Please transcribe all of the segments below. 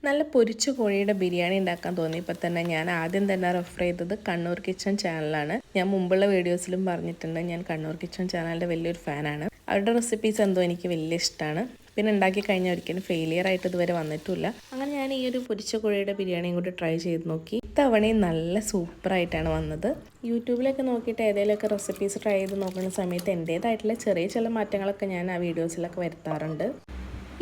നല്ല പൊരിച്ച കോഴിയുടെ ബിരിയാണി ഉണ്ടാക്കാൻ തോന്നിയപ്പോൾ തന്നെ ഞാൻ ആദ്യം തന്നെ റെഫർ ചെയ്തത് കണ്ണൂർ കിച്ചൺ ചാനലാണ്. ഞാൻ മുമ്പുള്ള വീഡിയോസിലും പറഞ്ഞിട്ടുണ്ട്, ഞാൻ കണ്ണൂർ കിച്ചൺ ചാനലിൻ്റെ വലിയൊരു ഫാനാണ്. അവരുടെ റെസിപ്പീസ് എന്തോ എനിക്ക് വലിയ ഇഷ്ടമാണ്. പിന്നെ ഉണ്ടാക്കി കഴിഞ്ഞാൽ ഒരിക്കലും ഫെയിലിയർ ആയിട്ട് ഇതുവരെ വന്നിട്ടില്ല. അങ്ങനെ ഞാൻ ഈ ഒരു പൊരിച്ച കോഴിയുടെ ബിരിയാണിയും കൂടി ട്രൈ ചെയ്ത് നോക്കി. ഇത്തവണയും നല്ല സൂപ്പറായിട്ടാണ് വന്നത്. യൂട്യൂബിലൊക്കെ നോക്കിയിട്ട് ഏതെങ്കിലുമൊക്കെ റെസിപ്പീസ് ട്രൈ ചെയ്ത് നോക്കുന്ന സമയത്ത് എൻ്റേതായിട്ടുള്ള ചെറിയ ചില മാറ്റങ്ങളൊക്കെ ഞാൻ ആ വീഡിയോസിലൊക്കെ വരുത്താറുണ്ട്.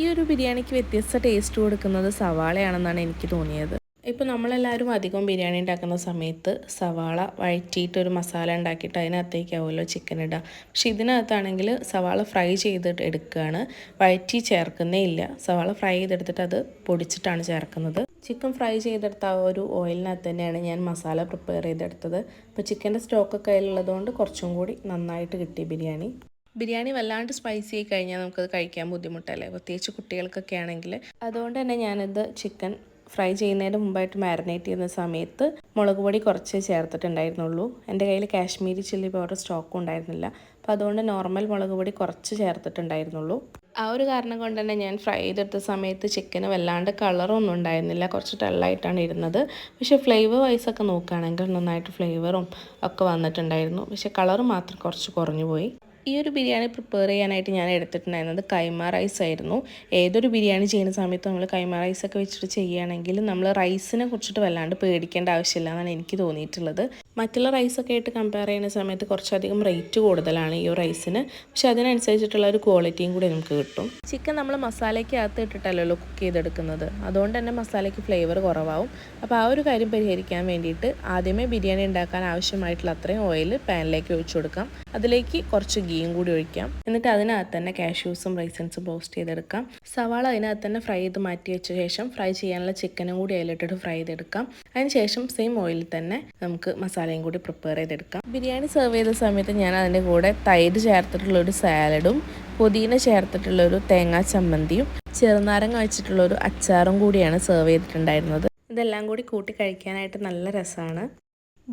ഈ ഒരു ബിരിയാണിക്ക് വ്യത്യസ്ത ടേസ്റ്റ് കൊടുക്കുന്നത് സവാളയാണെന്നാണ് എനിക്ക് തോന്നിയത്. ഇപ്പോൾ നമ്മളെല്ലാവരും അധികം ബിരിയാണി ഉണ്ടാക്കുന്ന സമയത്ത് സവാള വഴറ്റിയിട്ട് ഒരു മസാല ഉണ്ടാക്കിയിട്ട് അതിനകത്തേക്കാവുമല്ലോ ചിക്കൻ ഇടുക. പക്ഷെ ഇതിനകത്താണെങ്കിൽ സവാള ഫ്രൈ ചെയ്തിട്ട് എടുക്കുകയാണ്, വഴറ്റി ചേർക്കുന്നേ ഇല്ല. സവാള ഫ്രൈ ചെയ്തെടുത്തിട്ട് അത് പൊടിച്ചിട്ടാണ് ചേർക്കുന്നത്. ചിക്കൻ ഫ്രൈ ചെയ്തെടുത്ത ആ ഒരു ഓയിലിനകത്ത് തന്നെയാണ് ഞാൻ മസാല പ്രിപ്പയർ ചെയ്തെടുത്തത്. അപ്പോൾ ചിക്കൻ്റെ സ്റ്റോക്കൊക്കെ അതിലുള്ളതുകൊണ്ട് കുറച്ചും കൂടി നന്നായിട്ട് കിട്ടി ബിരിയാണി. ബിരിയാണി വല്ലാണ്ട് സ്പൈസി ആയി കഴിഞ്ഞാൽ നമുക്കത് കഴിക്കാൻ ബുദ്ധിമുട്ടല്ലേ, പ്രത്യേകിച്ച് കുട്ടികൾക്കൊക്കെ ആണെങ്കിൽ. അതുകൊണ്ട് തന്നെ ഞാനിത് ചിക്കൻ ഫ്രൈ ചെയ്യുന്നതിന് മുമ്പായിട്ട് മാരിനേറ്റ് ചെയ്യുന്ന സമയത്ത് മുളക് പൊടി കുറച്ച് ചേർത്തിട്ടുണ്ടായിരുന്നുള്ളൂ. എൻ്റെ കയ്യിൽ കാശ്മീരി ചില്ലി പൗഡർ സ്റ്റോക്കും ഉണ്ടായിരുന്നില്ല. അപ്പോൾ അതുകൊണ്ട് നോർമൽ മുളക് പൊടി കുറച്ച് ചേർത്തിട്ടുണ്ടായിരുന്നുള്ളൂ. ആ ഒരു കാരണം കൊണ്ട് തന്നെ ഞാൻ ഫ്രൈ ചെയ്തെടുത്ത സമയത്ത് ചിക്കന് വല്ലാണ്ട് കളറൊന്നും ഉണ്ടായിരുന്നില്ല, കുറച്ച് ഡള്ളായിട്ടാണ് ഇരുന്നത്. പക്ഷേ ഫ്ലേവർ വൈസൊക്കെ നോക്കുകയാണെങ്കിൽ നന്നായിട്ട് ഫ്ലേവറും ഒക്കെ വന്നിട്ടുണ്ടായിരുന്നു. പക്ഷേ കളറ് മാത്രം കുറച്ച് കുറഞ്ഞു പോയി. ഈ ഒരു ബിരിയാണി പ്രിപ്പയർ ചെയ്യാനായിട്ട് ഞാൻ എടുത്തിട്ടുണ്ടായിരുന്നത് കൈമ റൈസ് ആയിരുന്നു. ഏതൊരു ബിരിയാണി ചെയ്യുന്ന സമയത്ത് നമ്മൾ കൈമ റൈസൊക്കെ വെച്ചിട്ട് ചെയ്യുകയാണെങ്കിൽ നമ്മൾ റൈസിനെ കുറിച്ചിട്ട് വല്ലാണ്ട് പേടിക്കേണ്ട ആവശ്യമില്ല എന്നാണ് എനിക്ക് തോന്നിയിട്ടുള്ളത്. മറ്റുള്ള റൈസൊക്കെ ആയിട്ട് കമ്പയർ ചെയ്യുന്ന സമയത്ത് കുറച്ചധികം റേറ്റ് കൂടുതലാണ് ഈ ഒരു റൈസിന്. പക്ഷെ അതിനനുസരിച്ചിട്ടുള്ള ഒരു ക്വാളിറ്റിയും കൂടി നമുക്ക് കിട്ടും. ചിക്കൻ നമ്മൾ മസാലയ്ക്ക് അകത്ത് ഇട്ടിട്ടല്ലല്ലോ കുക്ക് ചെയ്തെടുക്കുന്നത്, അതുകൊണ്ട് തന്നെ മസാലയ്ക്ക് ഫ്ലേവർ കുറവാകും. അപ്പോൾ ആ ഒരു കാര്യം പരിഹരിക്കാൻ വേണ്ടിയിട്ട് ആദ്യമേ ബിരിയാണി ഉണ്ടാക്കാൻ ആവശ്യമായിട്ടുള്ള അത്രയും ഓയിൽ പാനിലേക്ക് ഒഴിച്ചു കൊടുക്കാം. അതിലേക്ക് കുറച്ച് ഗീയും കൂടി ഒഴിക്കാം. എന്നിട്ട് അതിനകത്ത് തന്നെ കാഷ്യൂസും റൈസൻസും റോസ്റ്റ് ചെയ്തെടുക്കാം. സവാള അതിനകത്ത് തന്നെ ഫ്രൈ ചെയ്ത് മാറ്റി വെച്ച ശേഷം ഫ്രൈ ചെയ്യാനുള്ള ചിക്കനും കൂടി അതിലിട്ടിട്ട് ഫ്രൈ ചെയ്തെടുക്കാം. അതിനുശേഷം സെയിം ഓയിലിൽ തന്നെ നമുക്ക് മസാലയും കൂടി പ്രിപ്പയർ ചെയ്തെടുക്കാം. ബിരിയാണി സെർവ് ചെയ്ത സമയത്ത് ഞാൻ അതിൻ്റെ കൂടെ തൈര് ചേർത്തിട്ടുള്ളൊരു സാലഡും പുതിന ചേർത്തിട്ടുള്ളൊരു തേങ്ങാ ചമ്മന്തിയും ചെറുനാരങ്ങ വെച്ചിട്ടുള്ളൊരു അച്ചാറും കൂടിയാണ് സെർവ് ചെയ്തിട്ടുണ്ടായിരുന്നത്. ഇതെല്ലാം കൂടി കൂട്ടി കഴിക്കാനായിട്ട് നല്ല രസമാണ്.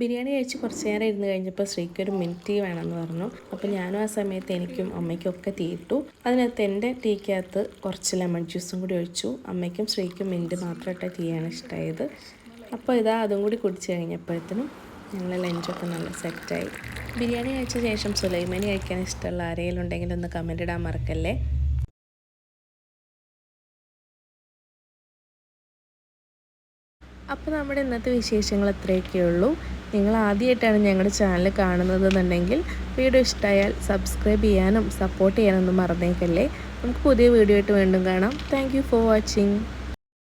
ബിരിയാണി കഴിച്ച് കുറച്ച് നേരം ഇരുന്ന് കഴിഞ്ഞപ്പോൾ ശ്രീക്ക് ഒരു മിൽക്ക് ടീ വേണമെന്ന് പറഞ്ഞു. അപ്പോൾ ഞാനും ആ സമയത്ത് എനിക്കും അമ്മയ്ക്കും ഒക്കെ ടീ ഇട്ടു. അതിനകത്ത് എൻ്റെ ടീക്കകത്ത് കുറച്ച് ലെമൺ ജ്യൂസും കൂടി ഒഴിച്ചു. അമ്മയ്ക്കും ശ്രീക്കും മിൻറ്റ് മാത്രം ഇട്ട ടീയാണ് ഇഷ്ടമായത്. അപ്പോൾ അതും കൂടി കുടിച്ച് കഴിഞ്ഞപ്പോഴത്തേനും ഞങ്ങൾ ലഞ്ചൊക്കെ നല്ല സെറ്റായി. ബിരിയാണി കഴിച്ച ശേഷം സുലൈമാനി കഴിക്കാൻ ഇഷ്ടമുള്ള ആരെങ്കിലും ഉണ്ടെങ്കിൽ ഒന്ന് കമൻ്റ് ഇടാൻ മറക്കല്ലേ. അപ്പോൾ നമ്മുടെ ഇന്നത്തെ വിശേഷങ്ങൾ അത്രയൊക്കെയുള്ളൂ. നിങ്ങൾ ആദ്യമായിട്ടാണ് ഞങ്ങളുടെ ചാനൽ കാണുന്നതെന്നുണ്ടെങ്കിൽ വീഡിയോ ഇഷ്ടമായാൽ സബ്സ്ക്രൈബ് ചെയ്യാനും സപ്പോർട്ട് ചെയ്യാനൊന്നും മറന്നേക്കല്ലേ. നമുക്ക് പുതിയ വീഡിയോ ആയിട്ട് വീണ്ടും കാണാം. Thank you for watching.